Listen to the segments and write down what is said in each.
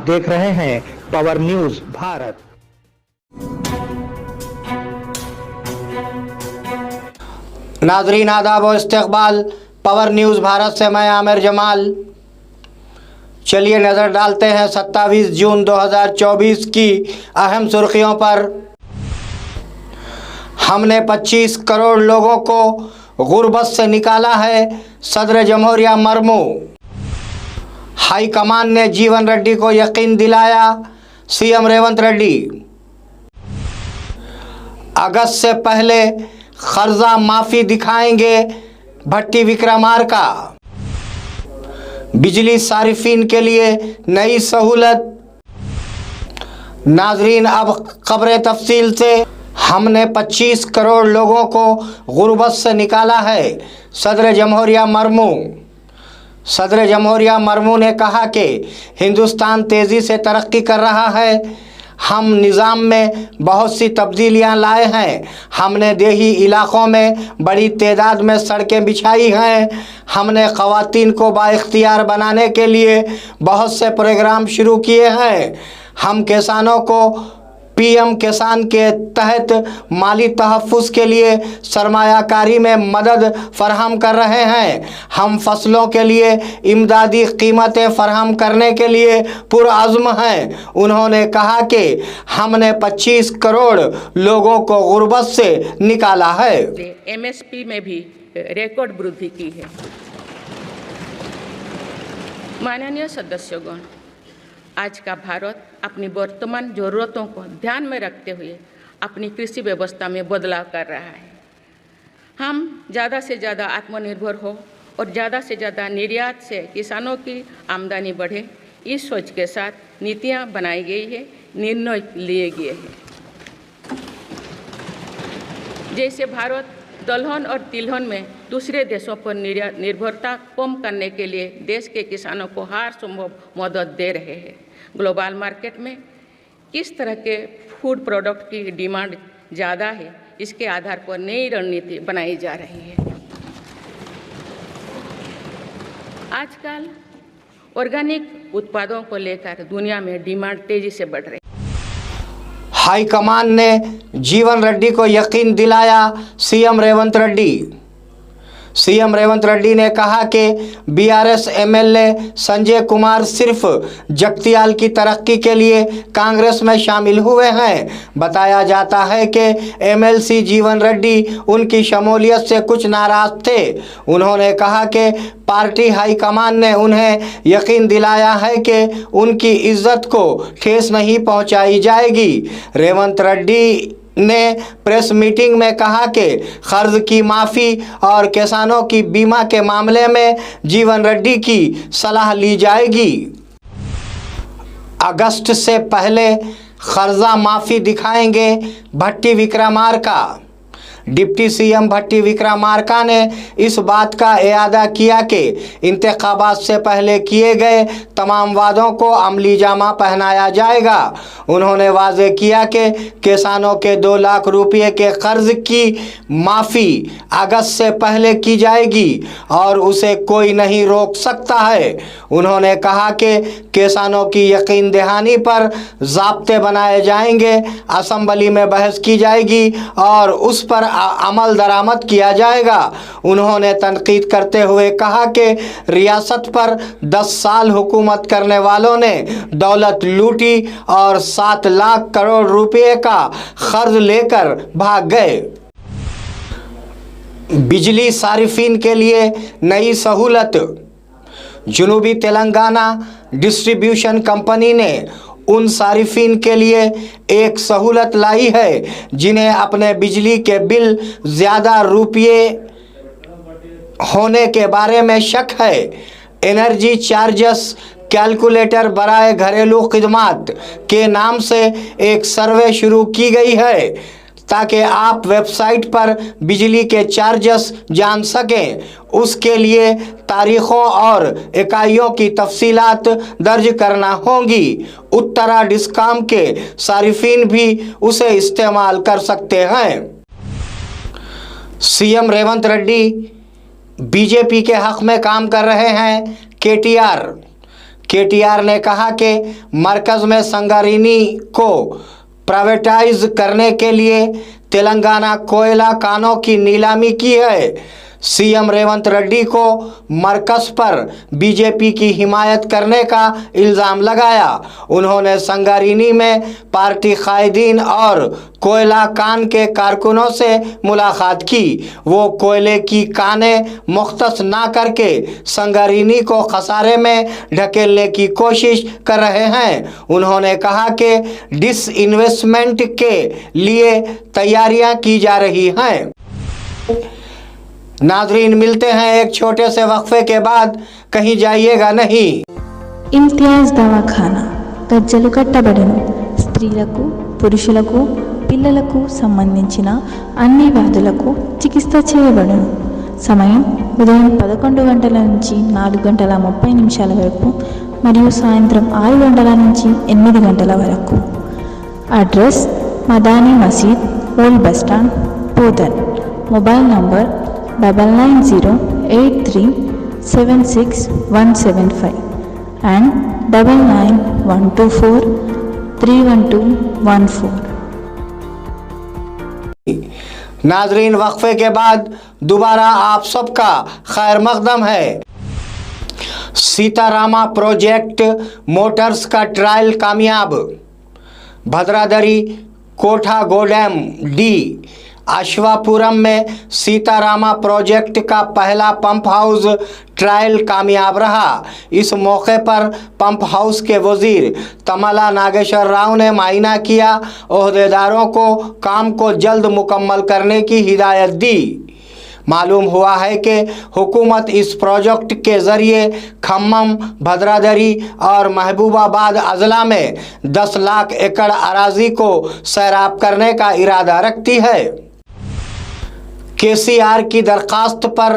देख रहे हैं पावर न्यूज भारत। नाजरीन आदाब व इस्तकबाल, पावर न्यूज़ भारत से मैं आमिर जमाल। चलिए नज़र डालते हैं 27 जून 2024 की अहम सुर्खियों पर। हमने 25 करोड़ लोगों को गुर्बत से निकाला है, सदर जमहूरिया मर्मू। हाई कमान ने जीवन रेड्डी को यकीन दिलाया, सीएम रेवंत रेड्डी। अगस्त से पहले कर्जा माफी दिखाएंगे भट्टी विक्रमार्का। बिजली सारिफीन के लिए नई सहूलत। नाजरीन अब खबरें तफसील से। हमने 25 करोड़ लोगों को गुर्बत से निकाला है, सदर जमहूरिया मर्मू। सदर जमहूरिया मर्मू ने कहा कि हिंदुस्तान तेज़ी से तरक्की कर रहा है। हम निज़ाम में बहुत सी तब्दीलियां लाए हैं। हमने देही इलाक़ों में बड़ी तादाद में सड़कें बिछाई हैं। हमने ख़वातीन को बाइख्तियार बनाने के लिए बहुत से प्रोग्राम शुरू किए हैं। हम किसानों को पीएम किसान के तहत माली तहफ़्फ़ुज़ के लिए सरमायाकारी में मदद फ़राहम कर रहे हैं। हम फसलों के लिए इमदादी कीमतें फ़राहम करने के लिए पुरअज़्म हैं। उन्होंने कहा कि हमने 25 करोड़ लोगों को गुर्बत से निकाला है। एमएसपी में भी रिकॉर्ड वृद्धि की है। माननीय सदस्यगण, आज का भारत अपनी वर्तमान ज़रूरतों को ध्यान में रखते हुए अपनी कृषि व्यवस्था में बदलाव कर रहा है। हम ज़्यादा से ज़्यादा आत्मनिर्भर हो और ज़्यादा से ज़्यादा निर्यात से किसानों की आमदनी बढ़े, इस सोच के साथ नीतियाँ बनाई गई है, निर्णय लिए गए हैं। जैसे भारत दलहन और तिलहन में दूसरे देशों पर निर्भरता कम करने के लिए देश के किसानों को हर संभव मदद दे रहे हैं। ग्लोबल मार्केट में किस तरह के फूड प्रोडक्ट की डिमांड ज़्यादा है, इसके आधार पर नई रणनीति बनाई जा रही है। आजकल ऑर्गेनिक उत्पादों को लेकर दुनिया में डिमांड तेज़ी से बढ़ रही है। हाईकमान ने जीवन रेड्डी को यकीन दिलाया, सीएम रेवंत रेड्डी। सीएम रेवंत रेड्डी ने कहा कि बीआरएस एमएलए संजय कुमार सिर्फ जगतियाल की तरक्की के लिए कांग्रेस में शामिल हुए हैं। बताया जाता है कि एमएलसी जीवन रेड्डी उनकी शमूलियत से कुछ नाराज थे। उन्होंने कहा कि पार्टी हाईकमान ने उन्हें यकीन दिलाया है कि उनकी इज्जत को ठेस नहीं पहुंचाई जाएगी। रेवंत रेड्डी ने प्रेस मीटिंग में कहा कि कर्ज की माफ़ी और किसानों की बीमा के मामले में जीवन रेड्डी की सलाह ली जाएगी। अगस्त से पहले कर्जा माफ़ी दिखाएंगे भट्टी विक्रमार्का। डिप्टी सीएम भट्टी विक्रमार्का ने इस बात का इरादा किया कि इंतखाबात से पहले किए गए तमाम वादों को अमली जामा पहनाया जाएगा। उन्होंने वाज़ेह किया कि किसानों के 2 लाख रुपये के कर्ज की माफ़ी अगस्त से पहले की जाएगी और उसे कोई नहीं रोक सकता है। उन्होंने कहा कि किसानों की यकीन दहानी पर ज़ाब्ते बनाए जाएंगे, असम्बली में बहस की जाएगी और उस पर अमल दरामद किया जाएगा। उन्होंने तनकीद करते हुए कहा कि रियासत पर 10 साल हुकूमत करने वालों ने दौलत लूटी और 7 लाख करोड़ रुपए का कर्ज लेकर भाग गए। बिजली सारिफीन के लिए नई सहूलत। जनूबी तेलंगाना डिस्ट्रीब्यूशन कंपनी ने उन सारिफीन के लिए एक सहूलत लाई है जिन्हें अपने बिजली के बिल ज़्यादा रुपये होने के बारे में शक है। एनर्जी चार्जेस कैलकुलेटर बराए घरेलू खिदमात के नाम से एक सर्वे शुरू की गई है ताकि आप वेबसाइट पर बिजली के चार्जेस जान सकें। उसके लिए तारीख़ों और इकाइयों की तफसीलात दर्ज करना होंगी। उत्तरा डिस्काम के सारिफीन भी उसे इस्तेमाल कर सकते हैं। सीएम रेवंत रेड्डी बीजेपी के हक़ में काम कर रहे हैं। केटीआर ने कहा कि मरकज़ में संगारेनी को प्राइवेटाइज करने के लिए तेलंगाना कोयला कानों की नीलामी की है। सीएम रेवंत रेड्डी को मरकज़ पर बीजेपी की हिमायत करने का इल्ज़ाम लगाया। उन्होंने संगारेनी में पार्टी कायदीन और कोयला कान के कारकुनों से मुलाकात की। वो कोयले की कानें मुख्तस ना करके संगारेनी को खसारे में ढकेलने की कोशिश कर रहे हैं। उन्होंने कहा कि डिसइन्वेस्टमेंट के लिए तैयारियां की जा रही हैं। नाजरीन, मिलते हैं एक छोटे से वक्फे के बाद, कहीं जाइएगा नहीं। ఇమ్తియాజ్ దవాఖానా గజ్జలు కట్టబడెను. స్త్రీలకు, పురుషులకు, పిల్లలకు సంబంధించిన అన్ని వ్యాధులకు చికిత్స చేయబడును. సమయం ఉదయం 11 గంటల నుంచి 4 గంటల 30 నిమిషాల వరకు మరియు సాయంత్రం 6 గంటల నుంచి 8 గంటల వరకు. Address Madani Masjid, old bus stand, Bodhan. Mobile number 9908376175 and 9912431214. नाजरीन, वक्फे के बाद दोबारा आप सबका खैर मकदम है। सीतारामा प्रोजेक्ट मोटर्स का ट्रायल कामयाब। भद्रादरी कोठा गोडैम डी अश्वापुरम में सीतारामा प्रोजेक्ट का पहला पंप हाउस ट्रायल कामयाब रहा। इस मौके पर पंप हाउस के वजीर तमला नागेश्वर राव ने मायना किया। ओहदेदारों को काम को जल्द मुकम्मल करने की हिदायत दी। मालूम हुआ है कि हुकूमत इस प्रोजेक्ट के ज़रिए खम्मम, भद्रादरी और महबूबाबाद अजला में 10 लाख एकड़ अराजी को सैराब करने का इरादा रखती है। केसीआर की दरखास्त पर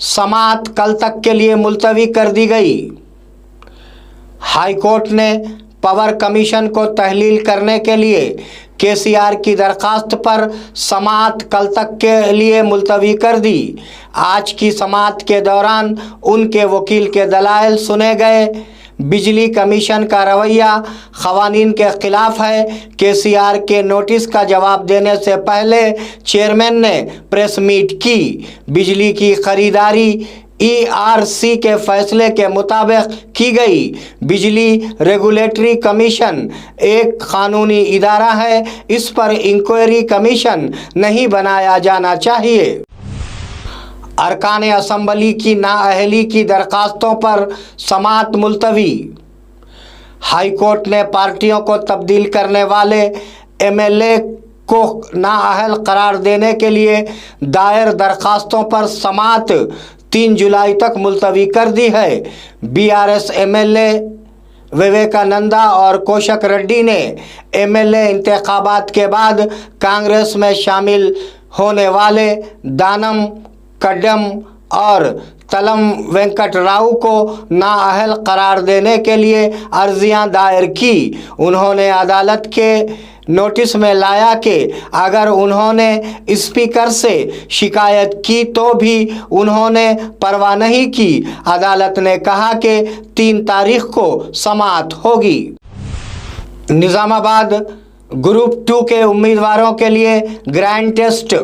समाअत कल तक के लिए मुलतवी कर दी गई। हाई कोर्ट ने पावर कमीशन को तहलील करने के लिए केसीआर की दरखास्त पर समाअत कल तक के लिए मुलतवी कर दी। आज की समाअत के दौरान उनके वकील के दलाइल सुने गए। बिजली कमीशन का रवैया क़वानीन के ख़िलाफ़ है। केसीआर के नोटिस का जवाब देने से पहले चेयरमैन ने प्रेस मीट की। बिजली की खरीदारी ERC के फैसले के मुताबिक की गई। बिजली रेगुलेटरी कमीशन एक कानूनी इदारा है, इस पर इंक्वायरी कमीशन नहीं बनाया जाना चाहिए। अरकान असम्बली की नाअहली की दरखास्तों पर समाअत मुलतवी। हाई कोर्ट ने पार्टियों को तब्दील करने वाले MLA को नाअहल करार देने के लिए दायर दरखास्तों पर समाअत 3 जुलाई तक मुलतवी कर दी है। BRS MLA विवेकानंदा और कोशक रेड्डी ने MLA इंतखाबात के बाद कांग्रेस में शामिल होने वाले दानम कड्डम और तलम वेंकट राव को नाअहल करार देने के लिए अर्जियां दायर की। उन्होंने अदालत के नोटिस में लाया कि अगर उन्होंने स्पीकर से शिकायत की तो भी उन्होंने परवाह नहीं की। अदालत ने कहा कि 3 तारीख को समाअत होगी। निज़ामाबाद ग्रुप 2 के उम्मीदवारों के लिए ग्रैंड टेस्ट।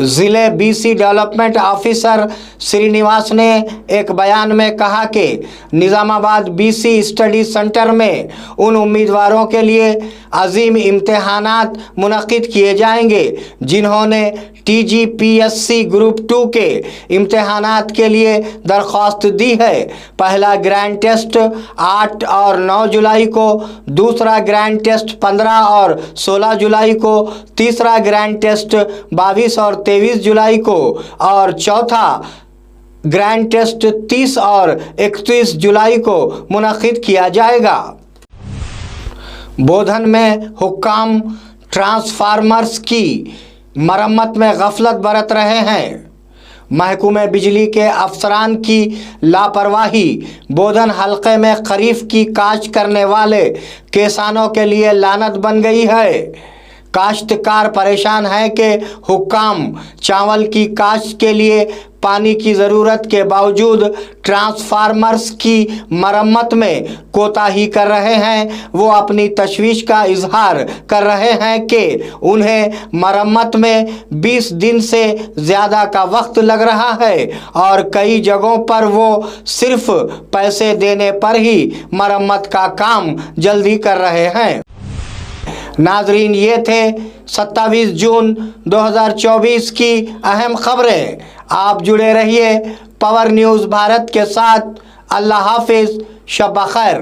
ज़िले BC डेवलपमेंट ऑफिसर श्रीनिवास ने एक बयान में कहा कि निज़ामाबाद BC स्टडी सेंटर में उन उम्मीदवारों के लिए अजीम इम्तहानात मुनक़िद किए जाएंगे जिन्होंने TGPSC ग्रुप 2 के इम्तहानात के लिए दरख्वास्त दी है। पहला ग्रैंड टेस्ट 8 और 9 जुलाई को, दूसरा ग्रैंड टेस्ट 15 और 16 जुलाई को, तीसरा ग्रैंड टेस्ट 22 और 23 जुलाई को और चौथा ग्रैंड टेस्ट 30 और 31 जुलाई को मुनक़िद किया जाएगा। बोधन में हुक्काम ट्रांसफार्मर्स की मरम्मत में गफलत बरत रहे हैं। महकमे बिजली के अफसरान की लापरवाही बोधन हलके में खरीफ की काश्त करने वाले किसानों के लिए लानत बन गई है। काश्तकार परेशान है कि हुक्काम चावल की काश्त के लिए पानी की ज़रूरत के बावजूद ट्रांसफार्मर्स की मरम्मत में कोताही कर रहे हैं। वो अपनी तशवीश का इजहार कर रहे हैं कि उन्हें मरम्मत में 20 दिन से ज़्यादा का वक्त लग रहा है और कई जगहों पर वो सिर्फ पैसे देने पर ही मरम्मत का काम जल्दी कर रहे हैं। नाजरीन, ये थे 27 जून 2024 की अहम खबरें। आप जुड़े रहिए पावर न्यूज़ भारत के साथ। अल्लाह हाफिज़, शब खैर।